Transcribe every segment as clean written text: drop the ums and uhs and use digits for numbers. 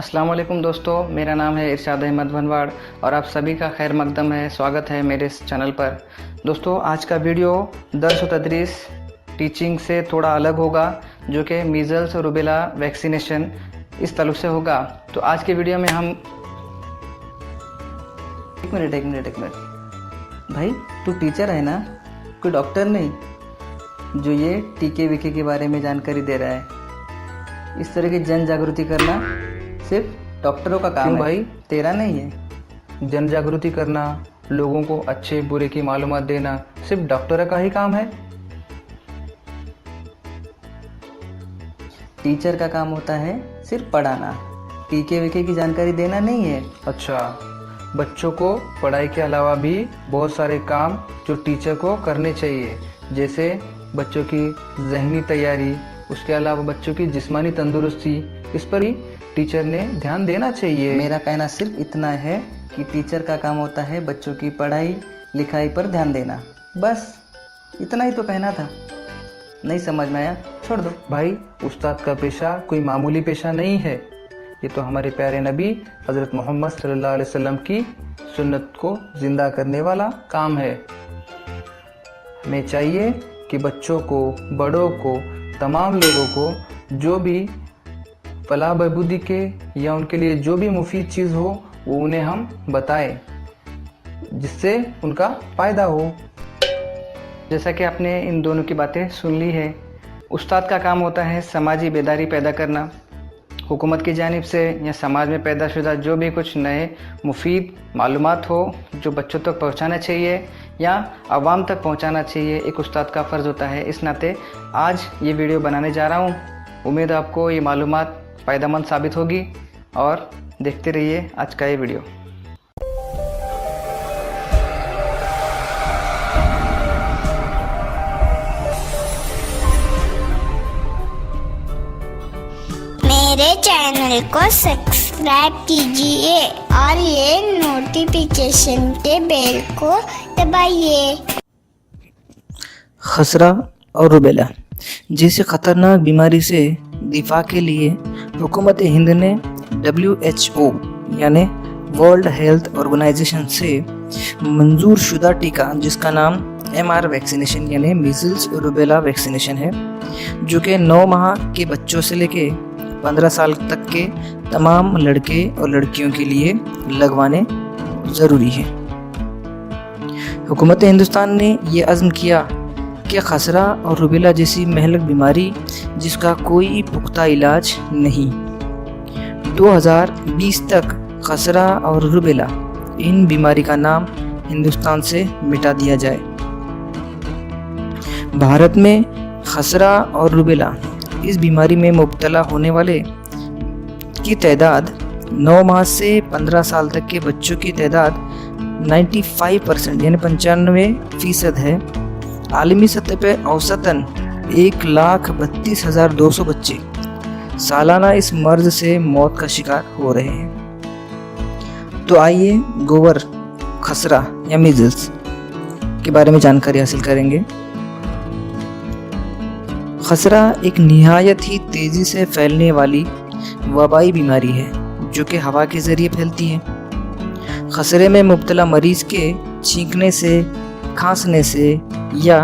अस्सलाम वालेकुम दोस्तों, मेरा नाम है इरशाद अहमद भनवाड़ और आप सभी का खैर मकदम है। स्वागत है मेरे इस चैनल पर। दोस्तों, आज का वीडियो दर्स व तदरीस टीचिंग से थोड़ा अलग होगा, जो कि मीज़ल्स और रूबेला वैक्सीनेशन इस ताल्लुक़ से होगा। तो आज के वीडियो में हम एक मिनट भाई, तू टीचर है ना, कोई डॉक्टर नहीं जो ये टीके वीके के बारे में जानकारी दे रहा है। इस तरह की जन जागृति करना सिर्फ डॉक्टरों का काम है भाई, तेरा नहीं है। जन जागृति करना, लोगों को अच्छे बुरे की मालूमात देना सिर्फ डॉक्टर का ही काम है। टीचर का काम होता है सिर्फ पढ़ाना, टीके वीके की जानकारी देना नहीं है। अच्छा, बच्चों को पढ़ाई के अलावा भी बहुत सारे काम जो टीचर को करने चाहिए, जैसे बच्चों की ज़हनी तैयारी, उसके अलावा बच्चों की जिस्मानी तंदुरुस्ती, इस पर ही टीचर ने ध्यान देना चाहिए। मेरा कहना सिर्फ इतना है कि टीचर का काम होता है बच्चों की पढ़ाई लिखाई पर ध्यान देना, बस इतना ही तो कहना था। नहीं समझ में आया, छोड़ दो भाई। उस्ताद का पेशा कोई मामूली पेशा नहीं है, ये तो हमारे प्यारे नबी हज़रत मोहम्मद सल्लल्लाहु अलैहि वसल्लम की सुन्नत को जिंदा करने वाला काम है। हमें चाहिए कि बच्चों को, बड़ों को, तमाम लोगों को जो भी फलाह बहबूदी के या उनके लिए जो भी मुफीद चीज़ हो वो उन्हें हम बताएं, जिससे उनका फ़ायदा हो। जैसा कि आपने इन दोनों की बातें सुन ली है, उस्ताद का काम होता है समाजी बेदारी पैदा करना। हुकूमत की जानिब से या समाज में पैदाशुदा जो भी कुछ नए मुफीद मालूमात हो जो बच्चों तक पहुंचाना चाहिए या आवाम तक पहुंचाना चाहिए, एक उस्ताद का फ़र्ज़ होता है। इस नाते आज ये वीडियो बनाने जा रहा हूँ। उम्मीद है आपको ये मालूमात फ़ायदेमंद साबित होगी और देखते रहिए आज का ये वीडियो। मेरे चैनल को सब्सक्राइब कीजिए और ये नोटिफिकेशन के बेल को दबाइए। खसरा और रूबेला जैसी ख़तरनाक बीमारी से दिफा के लिए हुकूमत हिंद ने WHO यानी वर्ल्ड हेल्थ ऑर्गेनाइजेशन से मंजूर शुदा टीका, जिसका नाम MR वैक्सीनेशन यानी मीज़ल्स रूबेला वैक्सीनेशन है, जो कि 9 माह के बच्चों से लेके 15 साल तक के तमाम लड़के और लड़कियों के लिए लगवाने ज़रूरी है। हुकूमत हिंदुस्तान ने ये अज़्म किया कि खसरा और रूबेला जैसी महलक बीमारी जिसका कोई पुख्ता इलाज नहीं, 2020 तक खसरा और रूबेला इन बीमारी का नाम हिंदुस्तान से मिटा दिया जाए। भारत में खसरा और रूबेला इस बीमारी में मुब्तला होने वाले की तादाद 9 माह से 15 साल तक के बच्चों की तादाद 95% यानी 95% है। आलमी सतह पर औसतन 1,32,200 बच्चे सालाना इस मर्ज से मौत का शिकार हो रहे हैं। तो आइए गोवर, खसरा या मीज़ल्स के बारे में जानकारी हासिल करेंगे। खसरा एक निहायत ही तेज़ी से फैलने वाली वबाई बीमारी है जो कि हवा के ज़रिए फैलती है। खसरे में मुब्तला मरीज़ के छींकने से, खांसने से या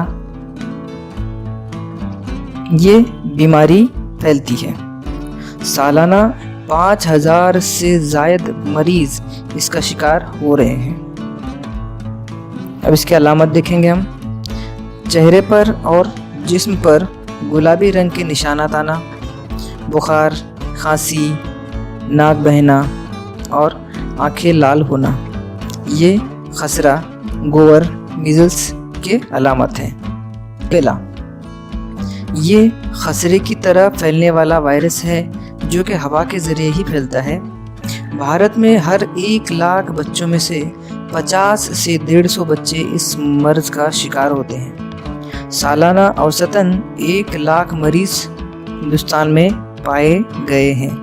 ये बीमारी फैलती है। सालाना 5,000 से ज़ायद मरीज़ इसका शिकार हो रहे हैं। अब इसके अलामत देखेंगे हम। चेहरे पर और जिस्म पर गुलाबी रंग के निशानात आना, बुखार, खांसी, नाक बहना और आंखें लाल होना, ये खसरा, गोवर, मीज़ल्स के अलामत हैं। पहला, ये खसरे की तरह फैलने वाला वायरस है जो कि हवा के ज़रिए ही फैलता है। भारत में हर 1 लाख बच्चों में से 50 से 150 बच्चे इस मर्ज का शिकार होते हैं। सालाना औसतन 1 लाख मरीज हिंदुस्तान में पाए गए हैं।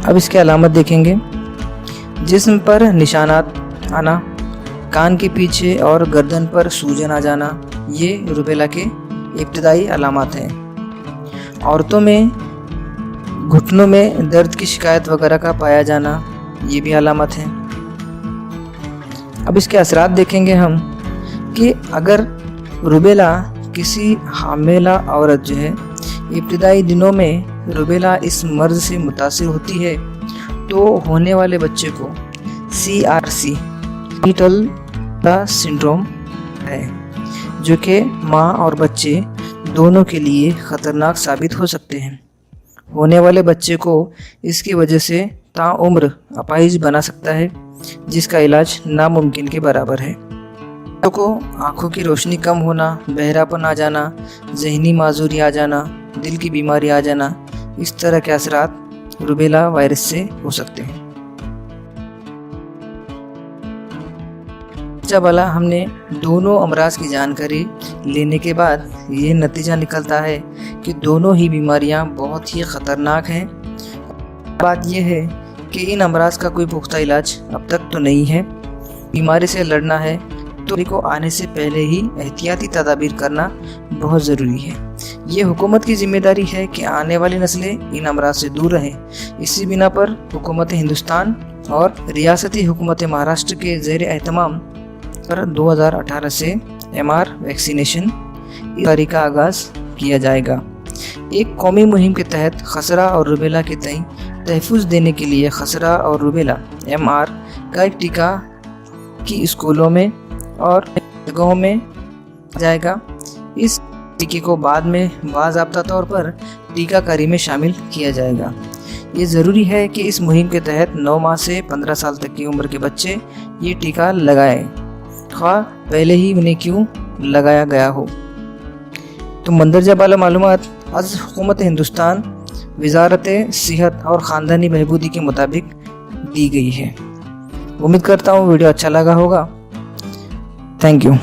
अब इसके अलामत देखेंगे। जिस्म पर निशानात आना, कान के पीछे और गर्दन पर सूजन आ जाना, ये रूबेला के इब्तदाई अलामत हैं। औरतों में घुटनों में दर्द की शिकायत वगैरह का पाया जाना, ये भी अलामत है। अब इसके असरात देखेंगे हम कि अगर रूबेला किसी हामिला औरत जो है इब्तिदाई दिनों में रूबेला इस मर्ज से मुतासिर होती है तो होने वाले बच्चे को CRC नीटल सिंड्रोम है, जो कि माँ और बच्चे दोनों के लिए ख़तरनाक साबित हो सकते हैं। होने वाले बच्चे को इसकी वजह से ताउम्र अपाहिज बना सकता है, जिसका इलाज नामुमकिन के बराबर है। बच्चों को आँखों की रोशनी कम होना, बहरापन आ जाना, जहनी माजूरी आ जाना, दिल की बीमारी आ जाना, इस तरह के असरात रूबेला वायरस से हो सकते हैं। बच्चा वाला हमने दोनों अमराज की जानकारी लेने के बाद ये नतीजा निकलता है कि दोनों ही बीमारियां बहुत ही ख़तरनाक हैं। बात यह है कि इन अमराज का कोई पुख्ता इलाज अब तक तो नहीं है। बीमारी से लड़ना है तो को आने से पहले ही एहतियाती तदाबीर करना बहुत ज़रूरी है। ये हुकूमत की जिम्मेदारी है कि आने वाली नस्लें इन अमराज से दूर रहें। इसी बिना पर हुकूमत हिंदुस्तान और रियासती हुकूमत महाराष्ट्र के ज़ेर एहतमाम पर 2018 से MR वैक्सीनेशन जारी का आगाज़ किया जाएगा। एक कौमी मुहिम के तहत खसरा और रूबेला के तई तहफ़्फ़ुज़ देने के लिए खसरा और रूबेला MR का एक टीका की स्कूलों में और जगहों में जाएगा। इस टीके को बाद में बाज़ाब्ता तौर पर टीकाकारी में शामिल किया जाएगा। ये ज़रूरी है कि इस मुहिम के तहत 9 माह से 15 साल तक की उम्र के बच्चे ये टीका लगाएं, ख़्वाह पहले ही उन्हें क्यों लगाया गया हो। तो मंदरजा बाला मालूमात आज हुकूमत हिंदुस्तान वज़ारत सेहत और ख़ानदानी बहबूदी के मुताबिक दी गई है। उम्मीद करता हूँ वीडियो अच्छा लगा होगा। Thank you.